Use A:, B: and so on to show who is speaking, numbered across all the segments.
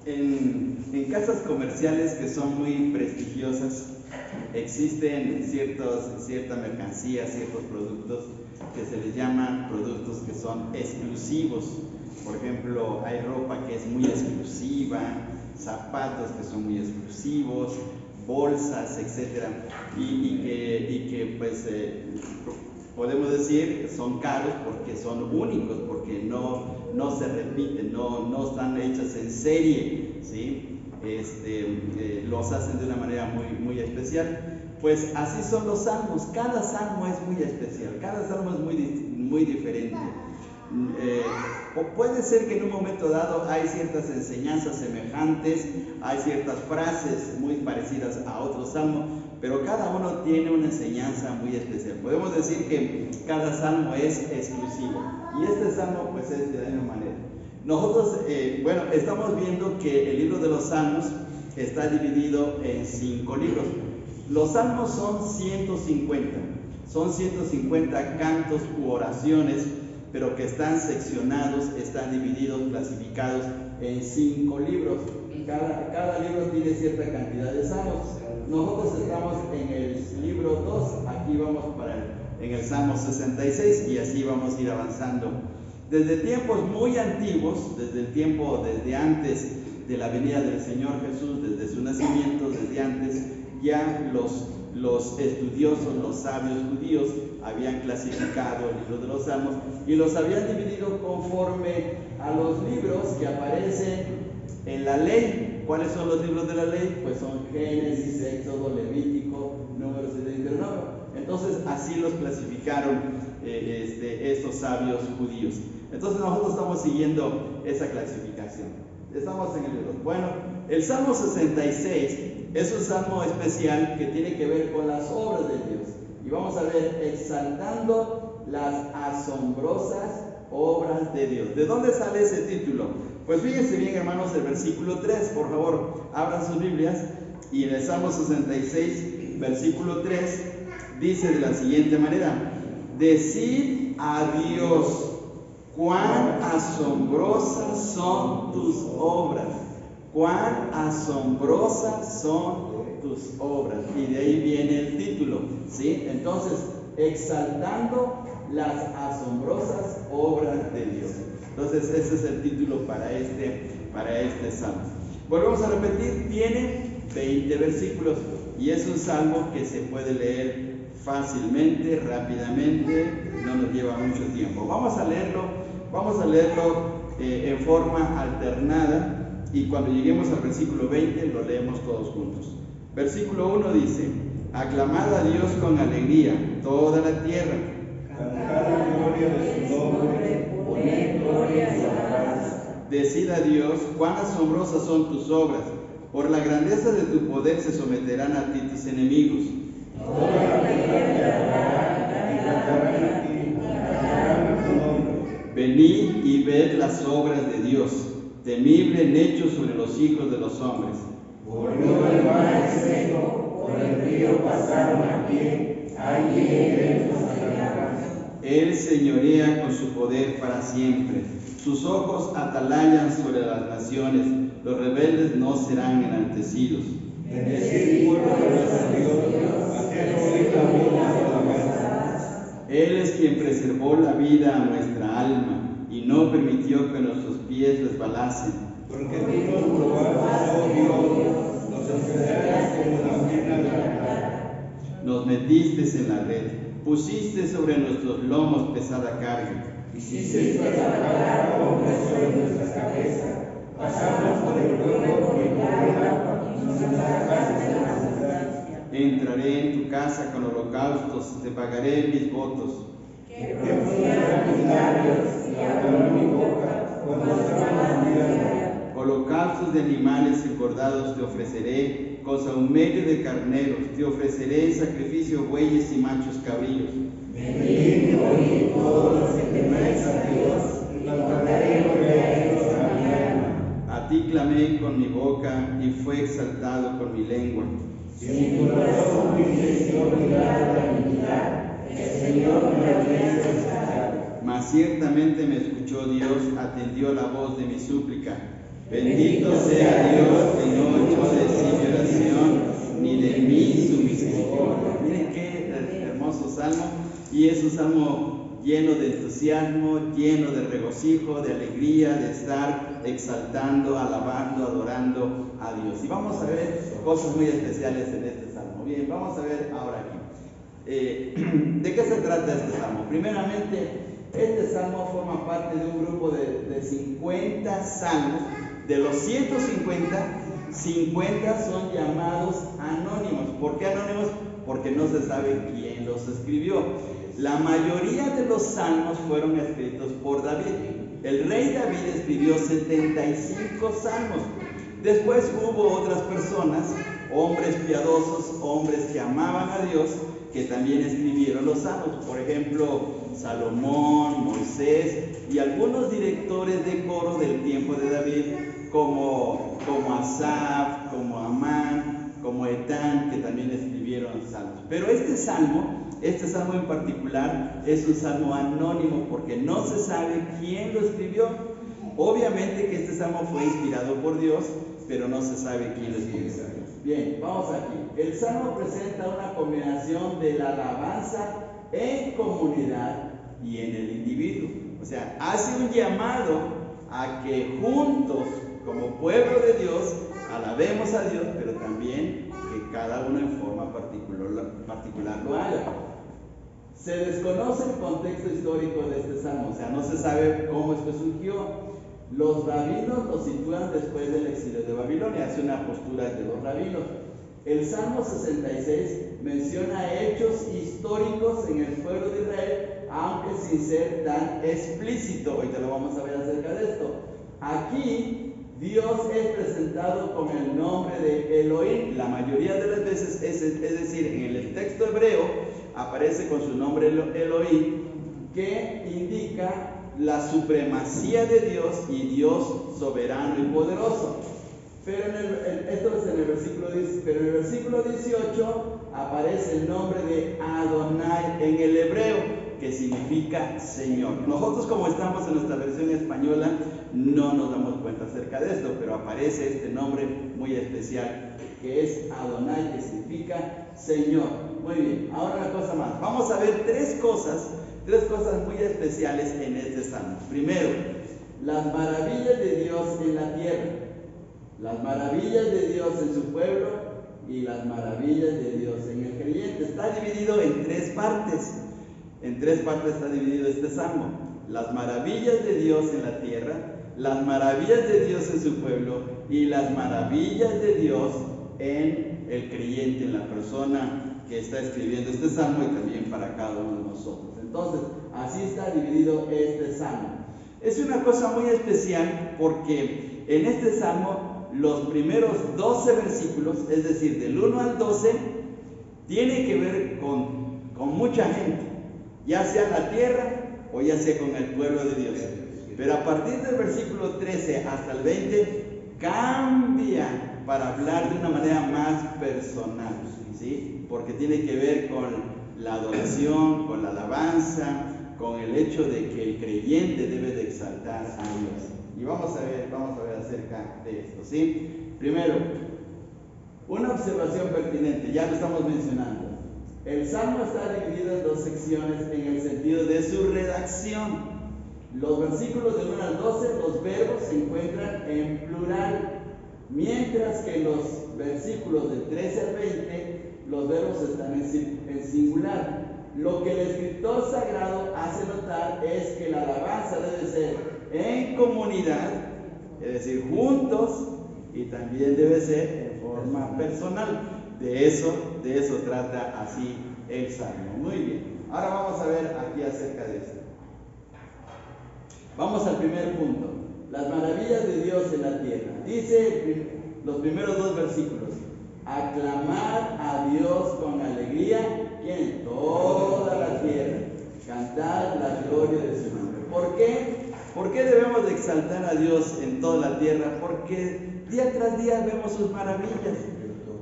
A: En casas comerciales que son muy prestigiosas existen cierta mercancía, ciertos productos que se les llaman productos que son exclusivos. Por ejemplo, hay ropa que es muy exclusiva, zapatos que son muy exclusivos, bolsas, etcétera, y que pues podemos decir que son caros porque son únicos, porque no se repiten, no están hechas en serie, ¿sí? Los hacen de una manera muy especial. Pues así son los salmos. Cada salmo es muy especial, cada salmo es muy diferente. O puede ser que en un momento dado hay ciertas enseñanzas semejantes, hay ciertas frases muy parecidas a otros salmos, pero cada uno tiene una enseñanza muy especial. Podemos decir que cada salmo es exclusivo, y este salmo pues es de la misma manera. Nosotros, estamos viendo que el libro de los salmos está dividido en 5 libros. Los salmos son 150 cantos u oraciones, pero que están seccionados, están divididos, clasificados en 5 libros. Cada libro tiene cierta cantidad de salmos. Nosotros estamos en el libro 2, aquí vamos en el Salmo 66, y así vamos a ir avanzando. Desde tiempos muy antiguos, desde antes de la venida del Señor Jesús, desde su nacimiento, desde antes, ya los estudiosos, los sabios judíos habían clasificado el libro de los Salmos y los habían dividido conforme a los libros que aparecen en la ley. ¿Cuáles son los libros de la ley? Pues son Génesis, Éxodo, Levítico, Números y Deuteronomio. Entonces así los clasificaron estos sabios judíos. Entonces nosotros estamos siguiendo esa clasificación. Estamos en el libro. Bueno, el Salmo 66 es un salmo especial que tiene que ver con las obras de Dios. Y vamos a ver, exaltando las asombrosas obras de Dios. ¿De dónde sale ese título? Pues fíjense bien, hermanos, el versículo 3, por favor, abran sus Biblias, y en el Salmo 66, versículo 3, dice de la siguiente manera: decid a Dios, cuán asombrosas son tus obras, cuán asombrosas son tus obras. Y de ahí viene el título, ¿sí? Entonces, exaltando las asombrosas obras de Dios. Entonces, ese es el título para este salmo. Volvemos a repetir, tiene 20 versículos y es un salmo que se puede leer fácilmente, rápidamente, no nos lleva mucho tiempo. Vamos a leerlo en forma alternada, y cuando lleguemos al versículo 20 lo leemos todos juntos. Versículo 1 dice: aclamad a Dios con alegría, toda la tierra.
B: Cantad la gloria de su nombre, poned gloria en su alabanza.
A: Decid a Dios, cuán asombrosas son tus obras. Por la grandeza de tu poder se someterán a ti tus enemigos.
B: Toda la tierra te adorará y cantarán a ti, cantarán tu nombre.
A: Venid y ved las obras de Dios, temible en hechos sobre los hijos de los hombres.
B: Volvió el mar seco, por el río pasaron a pie, allí iremos a la casa.
A: Él señorea con su poder para siempre. Sus ojos atalayan sobre las naciones, los rebeldes no serán enaltecidos.
B: Bendecid pueblo de nuestro Dios, haced oír la voz de su alabanza.
A: Él es quien preservó la vida a nuestra alma y no permitió que nuestros pies resbalasen.
B: Porque tú nos probaste, oh Dios, nos enseñaste como la pena de la cara.
A: Nos metiste en la red, pusiste sobre nuestros lomos pesada carga.
B: Hiciste trabajar hombres sobre nuestra cabeza, pasamos por el fuego y por el agua, y nos sacaste de la abundancia.
A: Entraré en tu casa con holocaustos, te pagaré mis votos.
B: Que pronunciara mis labios y abra mi boca cuando estaba mi vida.
A: Holocaustos de animales engordados te ofreceré, con sahumerio de carneros, te ofreceré en sacrificio bueyes y machos cabríos.
B: Venid y oíd todos los que teméis a Dios, y cantaré lo que ha hecho a mi alma.
A: A ti clamé con mi boca y fue exaltado con mi lengua.
B: Si mi corazón hubiese sido olvidado la iniquidad, el Señor me habría escuchado.
A: mas ciertamente me escuchó Dios, atendió la voz de mi súplica. Bendito sea Dios que no echó de sí mi oración, ni de mí su misericordia. Miren qué hermoso salmo, y es un salmo lleno de entusiasmo, lleno de regocijo, de alegría, de estar exaltando, alabando, adorando a Dios. Y vamos a ver cosas muy especiales en este salmo. Bien, vamos a ver ahora aquí. ¿De qué se trata este salmo? Primeramente, este salmo forma parte de un grupo de 50 salmos. De los 150, 50 son llamados anónimos. ¿Por qué anónimos? Porque no se sabe quién los escribió. La mayoría de los salmos fueron escritos por David. El rey David escribió 75 salmos. Después hubo otras personas, hombres piadosos, hombres que amaban a Dios, que también escribieron los salmos. Por ejemplo, Salomón, Moisés y algunos directores de coro del tiempo de David, como Asaf, como Amán, como Etán, que también escribieron salmos. Pero este salmo en particular es un salmo anónimo porque no se sabe quién lo escribió. Obviamente que este salmo fue inspirado por Dios, pero no se sabe quién lo escribió. Bien, vamos aquí. El salmo presenta una combinación de la alabanza en comunidad y en el individuo. O sea, hace un llamado a que juntos, como pueblo de Dios, alabemos a Dios, pero también que cada uno en forma particular lo haga. Se desconoce el contexto histórico de este salmo, o sea, no se sabe cómo es que surgió. Los rabinos lo sitúan después del exilio de Babilonia, hace una postura de los rabinos. El Salmo 66 menciona hechos históricos en el pueblo de Israel, aunque sin ser tan explícito. Ahorita lo vamos a ver acerca de esto. Aquí Dios es presentado con el nombre de Elohim. La mayoría de las veces, es decir, en el texto hebreo aparece con su nombre Elohim, que indica la supremacía de Dios y Dios soberano y poderoso. Pero esto es en el versículo 10, pero en el versículo 18 aparece el nombre de Adonai en el hebreo, que significa Señor. Nosotros, como estamos en nuestra versión española, no nos damos cuenta acerca de esto, pero aparece este nombre muy especial, que es Adonai, que significa Señor. Muy bien, ahora una cosa más. Vamos a ver tres cosas muy especiales en este salmo. Primero, las maravillas de Dios en la tierra, las maravillas de Dios en su pueblo y las maravillas de Dios en el creyente. Está dividido en tres partes. En tres partes está dividido este salmo. Las maravillas de Dios en la tierra, las maravillas de Dios en su pueblo y las maravillas de Dios en el creyente, en la persona que está escribiendo este salmo, y también para cada uno de nosotros. Entonces, así está dividido este salmo. Es una cosa muy especial porque en este salmo los primeros 12 versículos, es decir, del 1 al 12, tiene que ver con mucha gente, ya sea la tierra o ya sea con el pueblo de Dios. Pero a partir del versículo 13 hasta el 20 cambia para hablar de una manera más personal, ¿sí? Porque tiene que ver con la adoración, con la alabanza, con el hecho de que el creyente debe de exaltar a Dios. Y vamos a ver acerca de esto, ¿sí? Primero, una observación pertinente, ya lo estamos mencionando. El Salmo está dividido en dos secciones en el sentido de su redacción. Los versículos del 1 al 12, los verbos se encuentran en plural, mientras que los versículos del 13 al 20, los verbos están en singular. Lo que el escritor sagrado hace notar es que la alabanza debe ser en comunidad, es decir, juntos, y también debe ser en forma personal. De eso trata así el Salmo. Muy bien, ahora vamos a ver aquí acerca de esto. Vamos al primer punto, las maravillas de Dios en la tierra. Dice los primeros dos versículos: aclamar a Dios con alegría, ¿quién? Toda la tierra, cantar la gloria de su nombre. ¿Por qué? ¿Por qué debemos de exaltar a Dios en toda la tierra? Porque día tras día vemos sus maravillas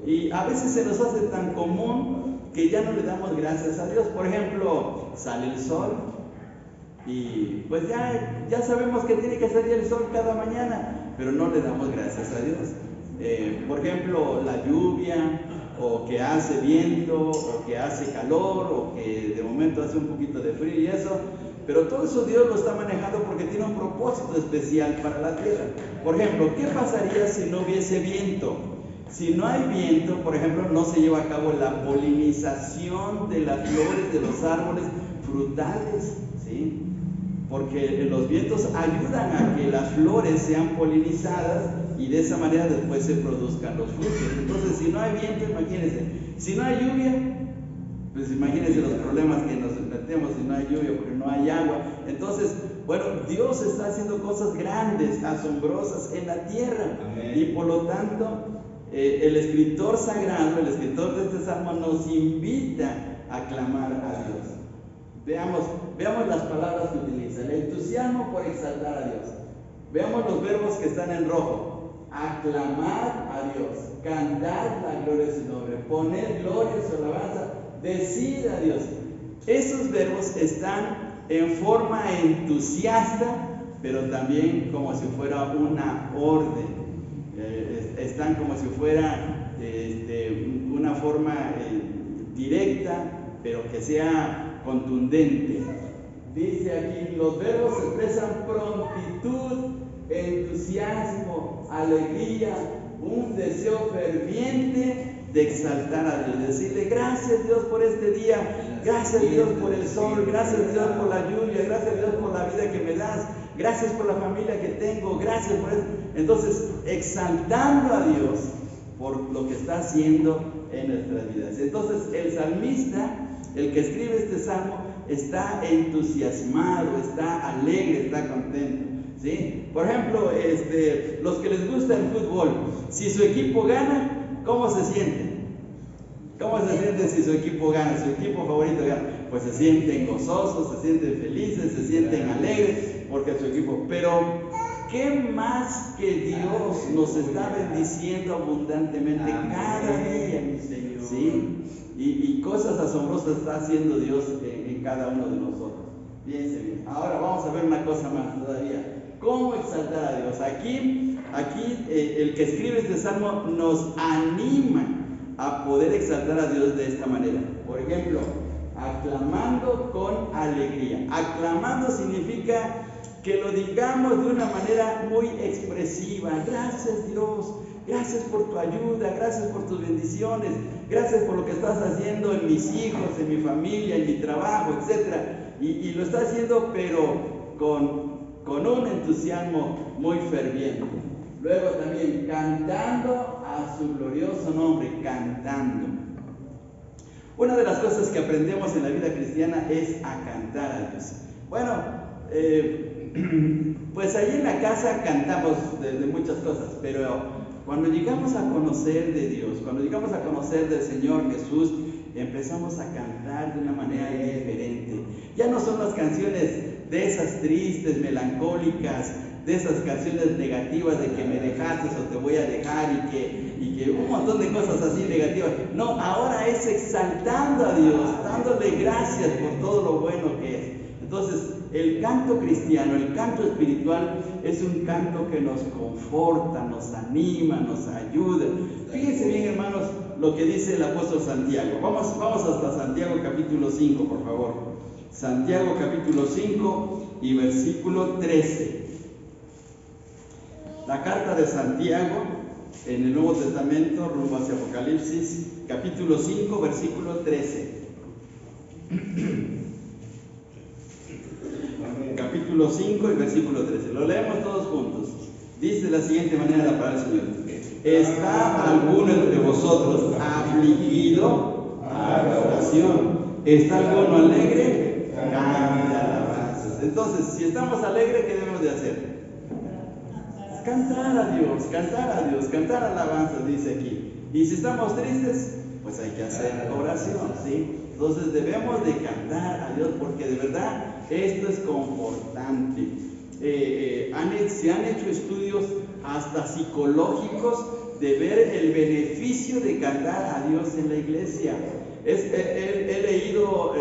A: y a veces se nos hace tan común que ya no le damos gracias a Dios. Por ejemplo, sale el sol, Y pues ya sabemos que tiene que salir el sol cada mañana, pero no le damos gracias a Dios. Por ejemplo, la lluvia, o que hace viento, o que hace calor, o que de momento hace un poquito de frío y eso, pero todo eso Dios lo está manejando porque tiene un propósito especial para la tierra. Por ejemplo, ¿qué pasaría si no hubiese viento? Si no hay viento, por ejemplo, no se lleva a cabo la polinización de las flores de los árboles frutales, ¿sí? Porque los vientos ayudan a que las flores sean polinizadas y de esa manera después se produzcan los frutos. Entonces, si no hay viento, imagínense, si no hay lluvia, pues imagínense los problemas que nos metemos si no hay lluvia, porque no hay agua. Entonces, bueno, Dios está haciendo cosas grandes, asombrosas en la tierra.
B: Amén.
A: Y por lo tanto, el escritor sagrado, el escritor de este salmo nos invita a clamar a Dios. Veamos las palabras que utiliza. El entusiasmo por exaltar a Dios. Veamos los verbos que están en rojo. Aclamar a Dios, cantar la gloria de su nombre, poner gloria en su alabanza, decir a Dios. Esos verbos están en forma entusiasta, pero también como si fuera una orden. Están como si fuera una forma directa, pero que sea contundente. Dice aquí, los verbos expresan prontitud, entusiasmo, alegría, un deseo ferviente de exaltar a Dios, decirle gracias Dios por este día, gracias Dios por el sol, gracias Dios por la lluvia, gracias Dios por la vida que me das, gracias por la familia que tengo, gracias por eso. Entonces, exaltando a Dios por lo que está haciendo en nuestras vidas. Entonces, el salmista, el que escribe este salmo, está entusiasmado, está alegre, está contento, ¿sí? Por ejemplo, los que les gusta el fútbol, si su equipo gana, ¿cómo se sienten? ¿Cómo se sienten si su equipo gana, su equipo favorito gana? Pues se sienten gozosos, se sienten felices, se sienten alegres porque su equipo. Pero, ¿qué más que Dios nos está bendiciendo abundantemente cada día? ¿Sí? Y cosas asombrosas está haciendo Dios en cada uno de nosotros. Fíjense bien. Ahora vamos a ver una cosa más todavía. ¿Cómo exaltar a Dios? Aquí el que escribe este salmo nos anima a poder exaltar a Dios de esta manera. Por ejemplo, aclamando con alegría. Aclamando significa que lo digamos de una manera muy expresiva. Gracias Dios, gracias por tu ayuda, gracias por tus bendiciones, gracias por lo que estás haciendo en mis hijos, en mi familia, en mi trabajo, etc. Y lo está haciendo pero con un entusiasmo muy ferviente. Luego también cantando a su glorioso nombre, cantando. Una de las cosas que aprendemos en la vida cristiana es a cantar a Dios. Bueno, pues ahí en la casa cantamos de muchas cosas, pero cuando llegamos a conocer de Dios, cuando llegamos a conocer del Señor Jesús, empezamos a cantar de una manera diferente. Ya no son las canciones de esas tristes, melancólicas, de esas canciones negativas de que me dejaste o te voy a dejar y que un montón de cosas así negativas. No, ahora es exaltando a Dios, dándole gracias por todo lo bueno que es. Entonces, el canto cristiano, el canto espiritual, es un canto que nos conforta, nos anima, nos ayuda. Fíjense bien, hermanos, lo que dice el apóstol Santiago. Vamos hasta Santiago capítulo 5, por favor. Santiago capítulo 5 y versículo 13. La carta de Santiago en el Nuevo Testamento rumbo hacia Apocalipsis, capítulo 5, versículo 13. Capítulo 5 y versículo 13. Lo leemos todos juntos. Dice de la siguiente manera la palabra del Señor: ¿está alguno entre vosotros afligido? Haga oración. ¿Está alguno alegre? Cante alabanzas. Entonces, si estamos alegres, ¿qué debemos de hacer? Cantar a Dios, cantar alabanzas, dice aquí. Y si estamos tristes, pues hay que hacer oración, ¿sí? Entonces debemos de cantar a Dios porque de verdad esto es confortante. Se han hecho estudios hasta psicológicos de ver el beneficio de cantar a Dios en la iglesia. He leído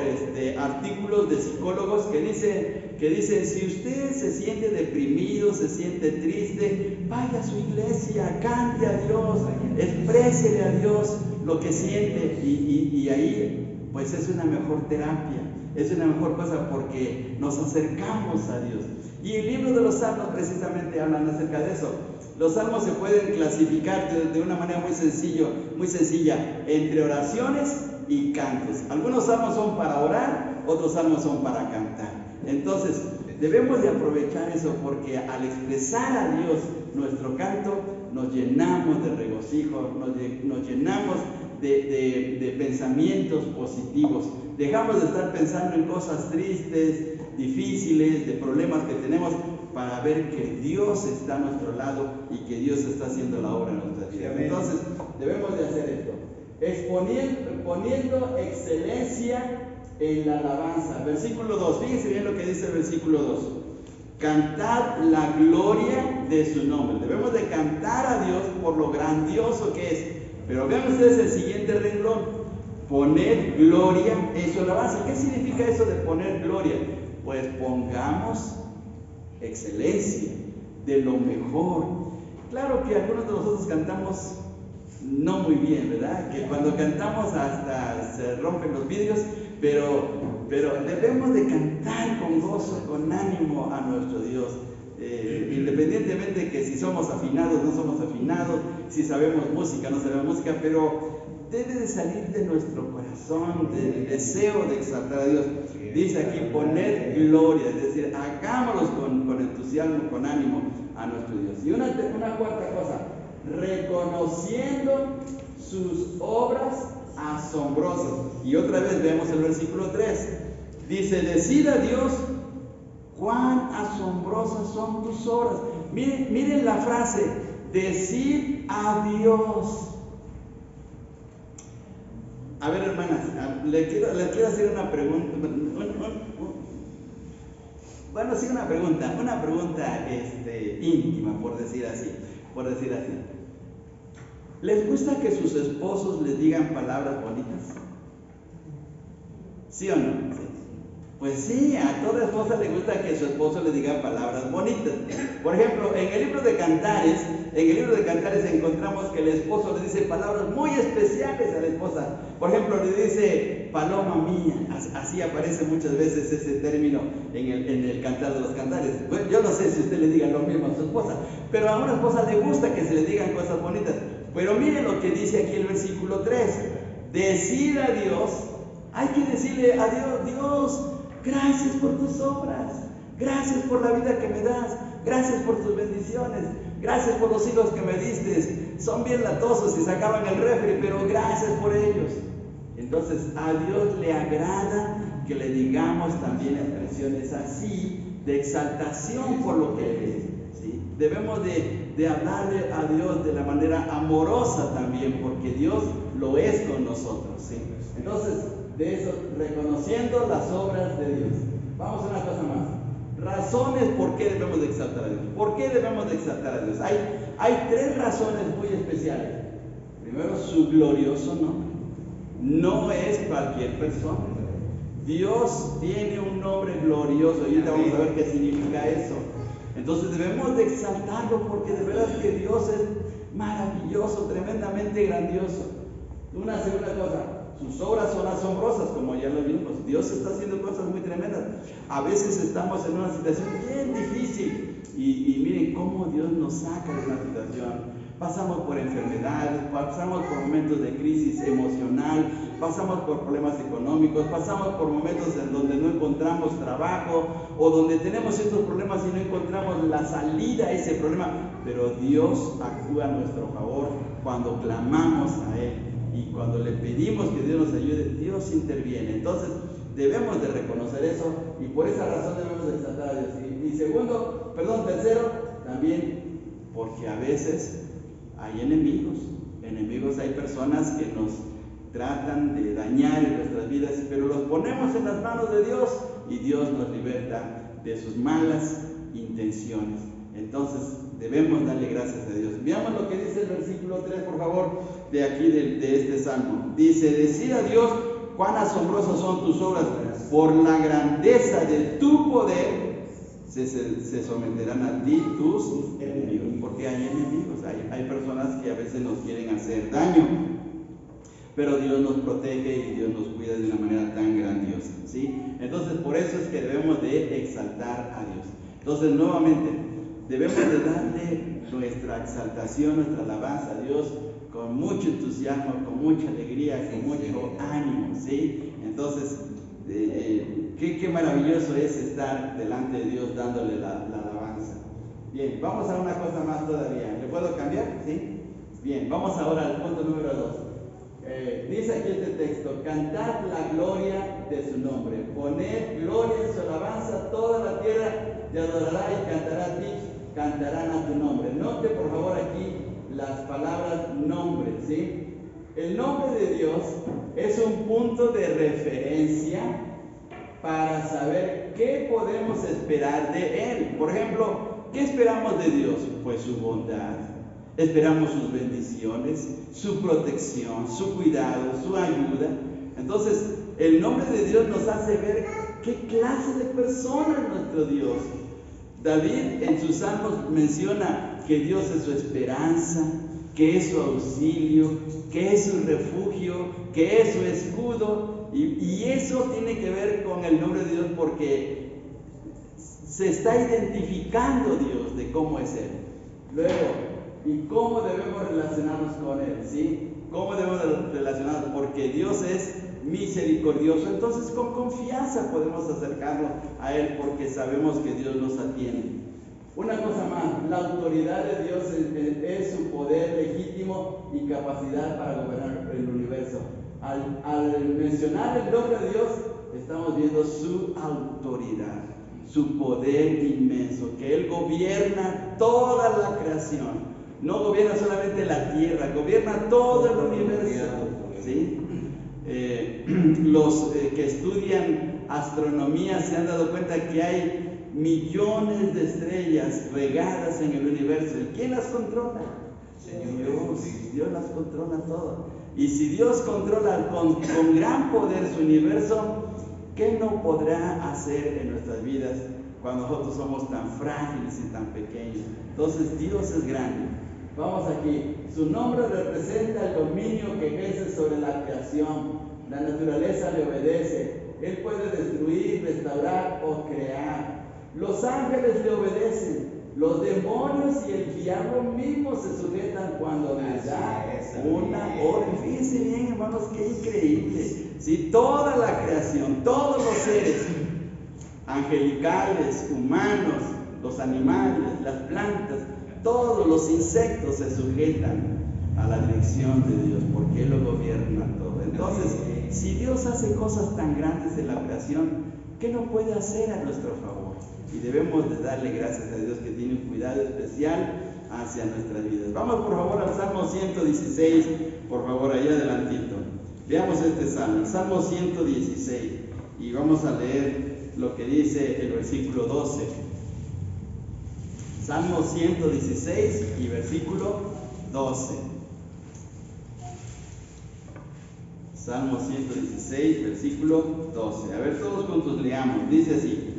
A: artículos de psicólogos que dicen que dicen, si usted se siente deprimido, se siente triste, vaya a su iglesia, cante a Dios, exprésele a Dios lo que siente, y ahí pues es una mejor terapia, es una mejor cosa porque nos acercamos a Dios. Y el libro de los Salmos precisamente hablan acerca de eso. Los salmos se pueden clasificar de una manera muy sencilla, entre oraciones y cantos. Algunos salmos son para orar, otros salmos son para cantar. Entonces, debemos de aprovechar eso porque al expresar a Dios nuestro canto, nos llenamos de regocijo, nos llenamos de pensamientos positivos. Dejamos de estar pensando en cosas tristes, difíciles, de problemas que tenemos, para ver que Dios está a nuestro lado y que Dios está haciendo la obra en nuestra vida. Entonces, debemos de hacer esto, poniendo excelencia en la alabanza. Versículo 2, fíjense bien lo que dice el versículo 2. Cantad la gloria de su nombre. Debemos de cantar a Dios por lo grandioso que es. Pero vean ustedes el siguiente renglón. Poner gloria en su alabanza. ¿Qué significa eso de poner gloria? Pues pongamos excelencia, de lo mejor. Claro que algunos de nosotros cantamos no muy bien, ¿verdad? Que cuando cantamos hasta se rompen los vidrios, pero debemos de cantar con gozo, con ánimo a nuestro Dios. Independientemente de que si somos afinados, no somos afinados, si sabemos música, no sabemos música, pero debe de salir de nuestro corazón, del deseo de exaltar a Dios. Dice aquí, poner gloria, es decir, hagámoslos con entusiasmo, con ánimo a nuestro Dios. Y una cuarta cosa, reconociendo sus obras asombrosas. Y otra vez vemos el versículo 3. Dice, decid a Dios, cuán asombrosas son tus obras. Miren la frase, decid a Dios. A ver, hermanas, les quiero hacer una pregunta. Bueno, sí, una pregunta íntima, por decir así. ¿Les gusta que sus esposos les digan palabras bonitas? ¿Sí o no? Sí. Pues sí, a toda esposa le gusta que su esposo le diga palabras bonitas. Por ejemplo, en el libro de Cantares encontramos que el esposo le dice palabras muy especiales a la esposa. Por ejemplo, le dice paloma mía. Así aparece muchas veces ese término en el Cantar de los Cantares. Bueno, yo no sé si usted le diga lo mismo a su esposa, pero a una esposa le gusta que se le digan cosas bonitas. Pero miren lo que dice aquí el versículo 3. Decid a Dios, hay que decirle a Dios, Dios, gracias por tus obras, gracias por la vida que me das, gracias por tus bendiciones, gracias por los hijos que me diste, son bien latosos y se acaban el refri, pero gracias por ellos. Entonces a Dios le agrada que le digamos también expresiones así, de exaltación por lo que Él es, ¿sí? Debemos de hablarle a Dios de la manera amorosa también, porque Dios lo es con nosotros, ¿sí? Entonces, de eso, reconociendo las obras de Dios. Vamos a una cosa más. Razones por qué debemos de exaltar a Dios. ¿Por qué debemos de exaltar a Dios? Hay 3 razones muy especiales. Primero, su glorioso nombre. No es cualquier persona. Dios tiene un nombre glorioso y ahorita vamos a ver qué significa eso. Entonces debemos de exaltarlo porque de verdad que Dios es maravilloso, tremendamente grandioso. Una segunda cosa, sus obras son asombrosas, como ya lo vimos. Dios está haciendo cosas muy tremendas. A veces estamos en una situación bien difícil y miren cómo Dios nos saca de una situación. Pasamos por enfermedades, pasamos por momentos de crisis emocional, pasamos por problemas económicos, pasamos por momentos en donde no encontramos trabajo o donde tenemos ciertos problemas y no encontramos la salida a ese problema. Pero Dios actúa a nuestro favor cuando clamamos a Él. Y cuando le pedimos que Dios nos ayude, Dios interviene. Entonces, debemos de reconocer eso y por esa razón debemos de exaltar a Dios. Y tercero, también porque a veces hay enemigos, hay personas que nos tratan de dañar en nuestras vidas, pero los ponemos en las manos de Dios y Dios nos liberta de sus malas intenciones. Entonces, debemos darle gracias a Dios. Veamos lo que dice el versículo 3, por favor, de aquí de este salmo. Dice, decid a Dios cuán asombrosas son tus obras, por la grandeza de tu poder se someterán a ti tus enemigos, porque hay enemigos, hay personas que a veces nos quieren hacer daño, pero Dios nos protege y Dios nos cuida de una manera tan grandiosa, ¿sí? Entonces, por eso es que debemos de exaltar a Dios. Entonces, nuevamente, debemos de darle nuestra exaltación, nuestra alabanza a Dios con mucho entusiasmo, con mucha alegría, con mucho ánimo, ¿sí? Entonces, qué maravilloso es estar delante de Dios dándole la alabanza. Bien, vamos a una cosa más todavía. ¿Le puedo cambiar? ¿Sí? Bien, vamos ahora al punto número 2. Dice aquí este texto: cantad la gloria de su nombre, poned gloria en su alabanza, toda la tierra te adorará y cantará a ti, cantarán a tu nombre. Note por favor aquí las palabras nombre, ¿sí? El nombre de Dios es un punto de referencia para saber qué podemos esperar de Él. Por ejemplo, ¿qué esperamos de Dios? Pues su bondad. Esperamos sus bendiciones, su protección, su cuidado, su ayuda. Entonces, el nombre de Dios nos hace ver qué clase de persona es nuestro Dios. David en sus salmos menciona que Dios es su esperanza, que es su auxilio, que es su refugio, que es su escudo. Y eso tiene que ver con el nombre de Dios, porque se está identificando Dios de cómo es Él. Luego, ¿y cómo debemos relacionarnos con Él? ¿Sí? ¿Cómo debemos relacionarnos? Porque Dios es misericordioso. Entonces, con confianza podemos acercarnos a Él, porque sabemos que Dios nos atiende. Una cosa más, la autoridad de Dios es su poder legítimo y capacidad para gobernar el universo. Al mencionar el nombre de Dios, estamos viendo su autoridad, su poder inmenso, que Él gobierna toda la creación. No gobierna solamente la tierra, gobierna todo el universo, ¿sí? Los que estudian astronomía se han dado cuenta que hay millones de estrellas regadas en el universo. ¿Y quién las controla? Dios las controla todo. Y si Dios controla con gran poder su universo, ¿qué no podrá hacer en nuestras vidas cuando nosotros somos tan frágiles y tan pequeños? Entonces Dios es grande. Vamos aquí. Su nombre representa el dominio que ejerce sobre la creación. La naturaleza le obedece. Él puede destruir, restaurar o crear. Los ángeles le obedecen. Los demonios y el diablo mismo se sujetan cuando les da una orden. Fíjense bien, hermanos, qué increíble. ¿Sí? Toda la creación, todos los seres angelicales, humanos, los animales, las plantas, todos los insectos se sujetan a la dirección de Dios, porque Él lo gobierna todo. Entonces, si Dios hace cosas tan grandes en la creación, ¿qué no puede hacer a nuestro favor? Y debemos de darle gracias a Dios, que tiene un cuidado especial hacia nuestras vidas. Vamos por favor al Salmo 116, por favor, ahí adelantito. Veamos este Salmo, el Salmo 116, y vamos a leer lo que dice el versículo 12. Salmo 116 y versículo 12. Salmo 116, versículo 12. A ver, todos juntos leamos. Dice así: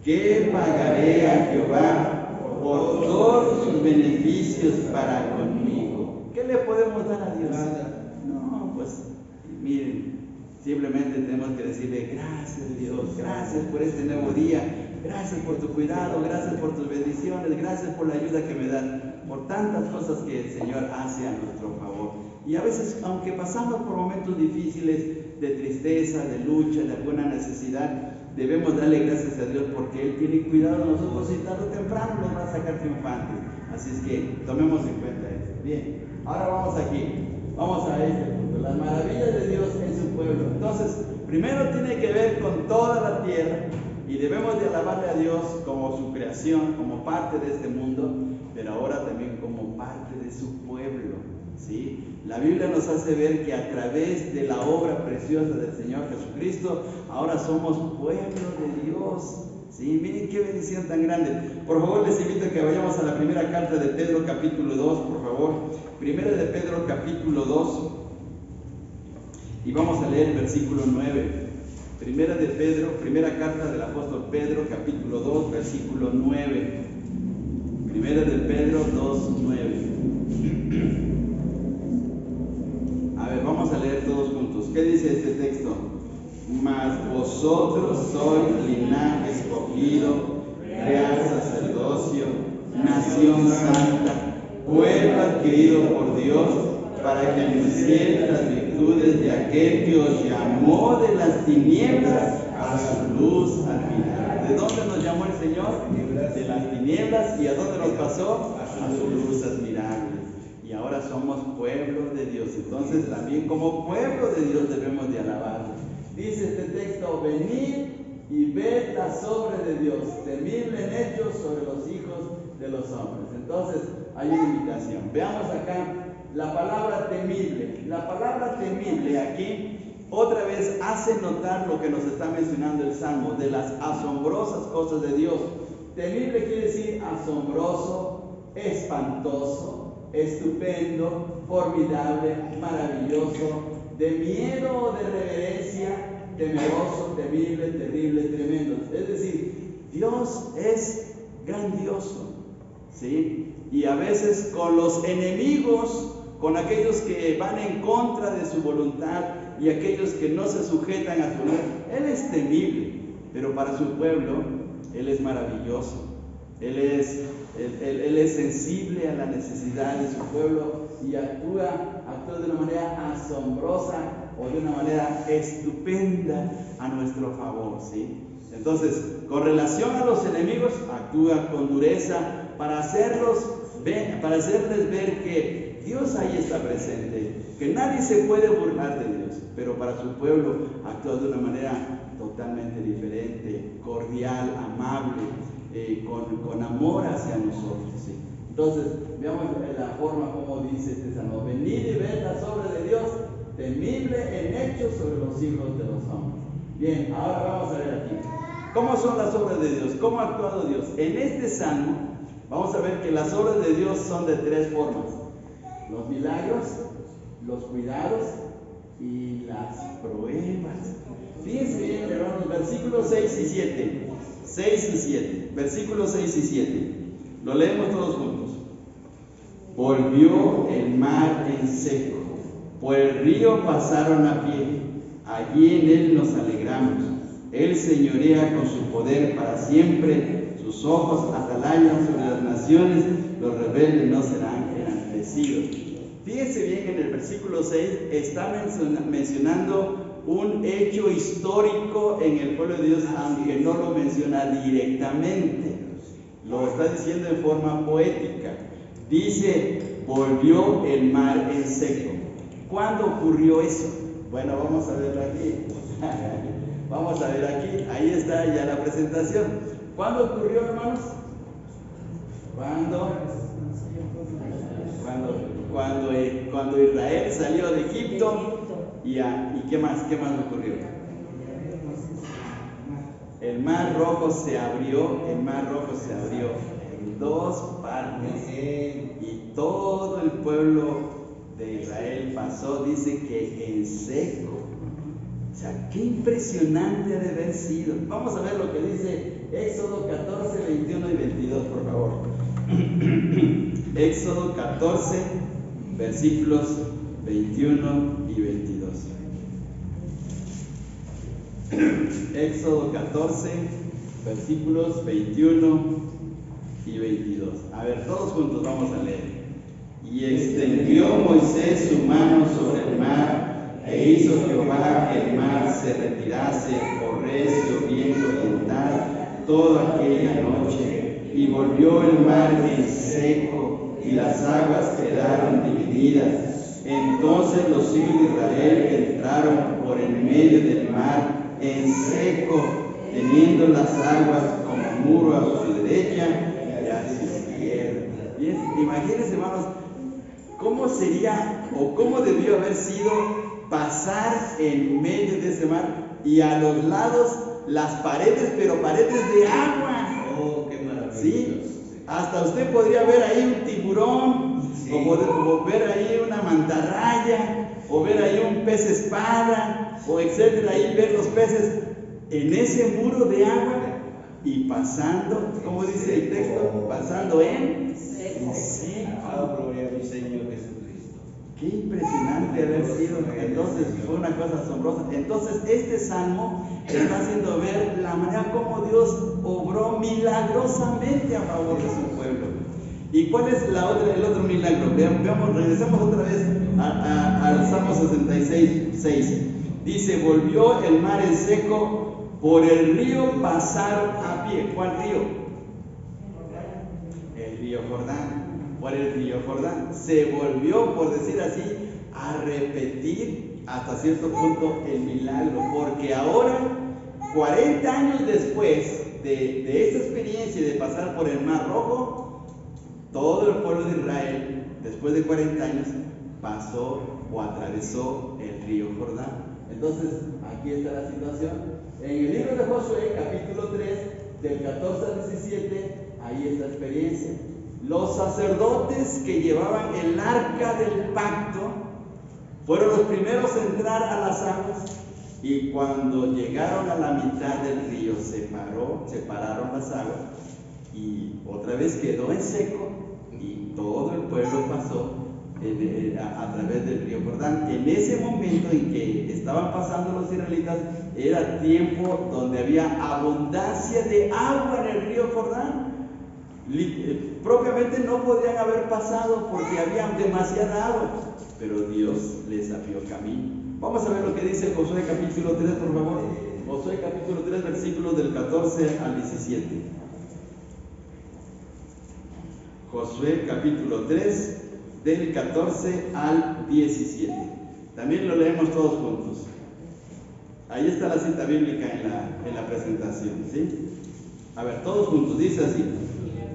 A: ¿qué pagaré a Jehová por todos sus beneficios para conmigo? ¿Qué le podemos dar a Dios? No, pues miren, simplemente tenemos que decirle: gracias Dios, gracias por este nuevo día, gracias por tu cuidado, gracias por tus bendiciones, gracias por la ayuda que me das, por tantas cosas que el Señor hace a nuestro favor. Y a veces, aunque pasamos por momentos difíciles de tristeza, de lucha, de alguna necesidad, debemos darle gracias a Dios, porque Él tiene cuidado de nosotros y tarde o temprano nos va a sacar triunfantes. Así es que tomemos en cuenta esto. Bien, ahora vamos aquí, vamos a este punto: las maravillas de Dios en su pueblo. Entonces, primero tiene que ver con toda la tierra, y debemos de alabarle a Dios como su creación, como parte de este mundo, pero ahora también como parte de su pueblo, ¿sí? La Biblia nos hace ver que a través de la obra preciosa del Señor Jesucristo, ahora somos pueblo de Dios, ¿sí? Miren qué bendición tan grande. Por favor, les invito a que vayamos a la primera carta de Pedro, capítulo 2, por favor. Primera de Pedro, capítulo 2, y vamos a leer el versículo 9. Primera carta del apóstol Pedro, capítulo 2, versículo 9. Primera de Pedro 2, 9. A ver, vamos a leer todos juntos. ¿Qué dice este texto? Mas vosotros sois linaje escogido, real sacerdocio, nación santa, pueblo adquirido por Dios, para que anunciéis las virtudes de aquel que os llamó de las tinieblas a su luz admirable. ¿De dónde nos llamó el Señor? De las tinieblas. ¿Y a dónde nos pasó? A su luz admirable. Y ahora somos pueblo de Dios. Entonces también como pueblo de Dios debemos de alabarle. Dice este texto: venid y ved las obras de Dios, temible en hechos sobre los hijos de los hombres. Entonces hay una invitación. Veamos acá la palabra temible. La palabra temible aquí otra vez hace notar lo que nos está mencionando el Salmo, de las asombrosas cosas de Dios. Temible quiere decir asombroso, espantoso, estupendo, formidable, maravilloso, de miedo o de reverencia, temeroso, temible, terrible, tremendo. Es decir, Dios es grandioso, ¿sí? Y a veces con los enemigos, con aquellos que van en contra de su voluntad y aquellos que no se sujetan a su ley, Él es temible, pero para su pueblo Él es maravilloso. Él es sensible a la necesidad de su pueblo y actúa de una manera asombrosa o de una manera estupenda a nuestro favor, ¿sí? Entonces, con relación a los enemigos, actúa con dureza para hacerles ver que Dios ahí está presente, que nadie se puede burlar de Dios, pero para su pueblo actúa de una manera totalmente diferente, cordial, amable, con amor hacia nosotros, ¿sí? Entonces, veamos la forma como dice este salmo: venid y ved las obras de Dios, temible en hechos sobre los hijos de los hombres. Bien, ahora vamos a ver aquí cómo son las obras de Dios, cómo ha actuado Dios. En este salmo vamos a ver que las obras de Dios son de tres formas: los milagros, los cuidados y las pruebas. Fíjense bien, hermanos, versículos 6 y 7. 6 y 7. Versículos 6 y 7. Lo leemos todos juntos. Volvió el mar en seco, por el río pasaron a pie, allí en él nos alegramos. Él señorea con su poder para siempre, sus ojos atalayan sobre las naciones, los rebeldes no serán enaltecidos. Fíjense bien que en el versículo 6 está mencionando un hecho histórico en el pueblo de Dios, aunque no lo menciona directamente, lo está diciendo en forma poética. Dice: volvió el mar en seco. ¿Cuándo ocurrió eso? Bueno, vamos a verlo aquí. Vamos a ver aquí, ahí está ya la presentación. ¿Cuándo ocurrió, hermanos? Cuando Israel salió de Egipto. ¿Y qué más ocurrió? El mar rojo se abrió en dos partes y todo el pueblo de Israel pasó, dice que en seco. O sea, qué impresionante ha de haber sido. Vamos a ver lo que dice Éxodo 14, 21 y 22, por favor. Éxodo 14, versículos 21 y 22. Éxodo 14, versículos 21 y 22. A ver, todos juntos vamos a leer. Y extendió Moisés su mano sobre el mar, e hizo Jehová que el mar se retirase por recio viento oriental toda aquella noche, y volvió el mar en seco, y las aguas quedaron divididas. Entonces los hijos de Israel entraron por en medio del mar en seco, teniendo las aguas como muro a su derecha y a su izquierda. Bien, imagínense, hermanos, cómo sería o cómo debió haber sido pasar en medio de ese mar y a los lados las paredes, pero paredes de agua.
B: Oh, qué maravilloso.
A: ¿Sí? Hasta usted podría ver ahí un tiburón como ver ahí una mantarraya, o ver ahí un pez espada, o etcétera, ahí ver los peces en ese muro de agua y pasando, como dice el texto, pasando en seco.
B: Gloria a mi Señor Jesucristo.
A: Qué impresionante haber sido. Entonces fue una cosa asombrosa. Entonces este salmo está haciendo ver la manera como Dios obró milagrosamente a favor de su pueblo. ¿Y cuál es el otro milagro? Veamos, regresemos otra vez al Salmo 66:6. Dice: volvió el mar en seco, por el río pasaron a pie. ¿Cuál río? El río Jordán. Por el río Jordán. Se volvió, por decir así, a repetir hasta cierto punto el milagro, porque ahora, 40 años después de esta experiencia de pasar por el Mar Rojo, todo el pueblo de Israel, después de 40 años, pasó o atravesó el río Jordán. Entonces, aquí está la situación. En el libro de Josué, capítulo 3, del 14 al 17, ahí está la experiencia. Los sacerdotes que llevaban el arca del pacto fueron los primeros a entrar a las aguas, y cuando llegaron a la mitad del río separaron las aguas y otra vez quedó en seco, y todo el pueblo pasó a través del río Jordán. En ese momento en que estaban pasando los israelitas, era tiempo donde había abundancia de agua en el río Jordán. Propiamente no podrían haber pasado porque había demasiada agua, pero Dios les abrió camino. Vamos a ver lo que dice Josué capítulo 3, por favor. Josué capítulo 3, versículos del 14 al 17. Josué capítulo 3, del 14 al 17. También lo leemos todos juntos. Ahí está la cita bíblica en la presentación, ¿sí? A ver, todos juntos, dice así: